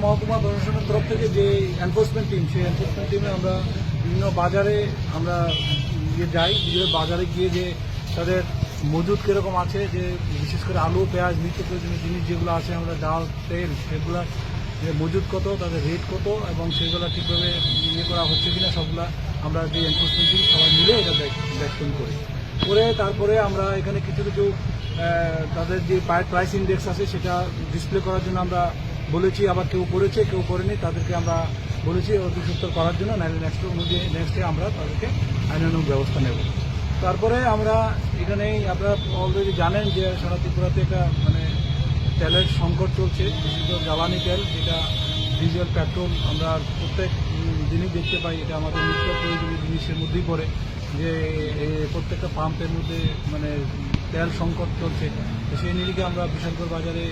মহকুমা প্রশাসনের তরফ থেকে যে এনফোর্সমেন্ট টিম, সেই এনফোর্সমেন্ট টিমে আমরা বিভিন্ন বাজারে আমরা যাই, বিভিন্ন বাজারে গিয়ে যে তাদের মজুদ কীরকম আছে, যে বিশেষ করে আলু, পেঁয়াজ, নিত্য প্রয়োজনীয় জিনিস যেগুলো আছে, আমরা ডাল, তেল, সেগুলো যে মজুদ কত, তাদের রেট কত এবং সেগুলো ঠিকভাবে করা হচ্ছে কিনা সবগুলা আমরা যে এনফোর্সমেন্ট টিম সবাই মিলে এটা দেখশন করি। তারপরে আমরা এখানে কিছু কিছু তাদের যে প্রাইস ইন্ডেক্স আছে সেটা ডিসপ্লে করার জন্য আমরা বলেছি, আবার কেউ করেছে কেউ করেনি, তাদেরকে আমরা বলেছি অতি সত্তর করার জন্য, নাহলে নেক্সটে আমরা তাদেরকে আইনানুগ ব্যবস্থা নেব। তারপরে আমরা এখানেই আপনারা অলরেডি জানেন যে সারা ত্রিপুরাতে একটা তেলের সংকট চলছে, বিশেষত জ্বালানি তেল, যেটা ডিজেল, পেট্রোল আমরা প্রত্যেক দিনই দেখতে পাই। এটা আমাদের নিত্য প্রয়োজনীয় জিনিসের মধ্যেই পড়ে, যে প্রত্যেকটা পাম্পের মধ্যে তেল সংকট চলছে। তো সেই নিরিখে আমরা বিশালগড় বাজারে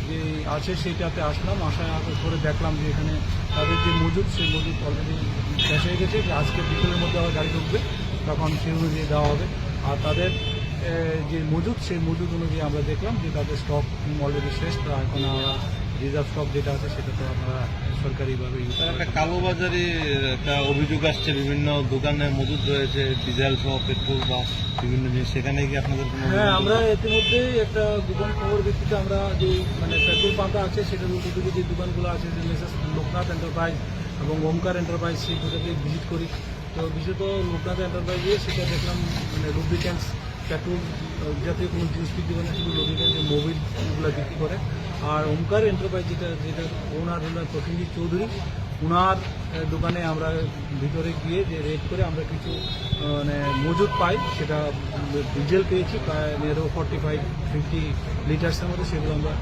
যে আছে সেইটাতে আসলাম, আসার করে দেখলাম যে এখানে তাদের যে মজুদ, সেই মজুদ অলরেডি শেষ হয়ে গেছে, যে আজকে বিকেলের মধ্যে আবার গাড়ি ঢুকবে, তখন সেই অনুযায়ী দেওয়া হবে। আর তাদের যে মজুদ, সেই মজুদ অনুযায়ী আমরা দেখলাম যে তাদের স্টক অলরেডি শেষ। তো এখন আমরা রিজার্ভ স্টক যেটা আছে সেটা তো আমরা সরকারিভাবে একটা কালোবাজারি একটা অভিযোগ আসছে, বিভিন্ন দোকানে মজুদ রয়েছে ডিজেল সহ, পেট্রোল বা বিভিন্ন জিনিস, সেখানে কি আপনাদের কোনো? হ্যাঁ, আমরা ইতিমধ্যেই একটা গোপন খবর ভিত্তিতে আমরা যে পেট্রোল পাম্পটা আছে সেটার উপর থেকে যে দোকানগুলো আছে, যে মেসেজ লোকনাথ এন্টারপ্রাইজ এবং ওমকার এন্টারপ্রাইজ, সেই দুটাকে ভিজিট করি। তো বিশেষত লোকনাথ এন্টারপ্রাইজে সেটা দেখলাম লুব্রিক্যান্টস, পেট্রোল জাতীয় কোনো জিনিস বিক্রি করে, শুধু লুব্রিক্যান্ট, মোবিল এগুলো বিক্রি করে। আর ওমকার এন্টারপ্রাইজ যেটা ওনার হলেন প্রসেনজিৎ চৌধুরী, ওনার দোকানে আমরা ভিতরে গিয়ে যে রেড করে আমরা কিছু মজুদ পাই, সেটা ডিজেল পেয়েছি প্রায় 45-50 লিটার্সের মধ্যে, সেগুলো আমরা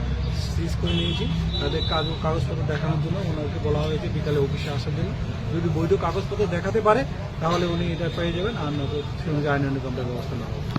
সিজ করে নিয়েছি। তাদের কাগজপত্র দেখানোর জন্য ওনাকে বলা হয়েছে বিকালে অফিসে আসার জন্য। যদি বৈধ কাগজপত্র দেখাতে পারে তাহলে উনি এটা পেয়ে যাবেন, আর নয়তো সে অনুযায়ী আইনানুগ আমরা ব্যবস্থা নেওয়া হবে।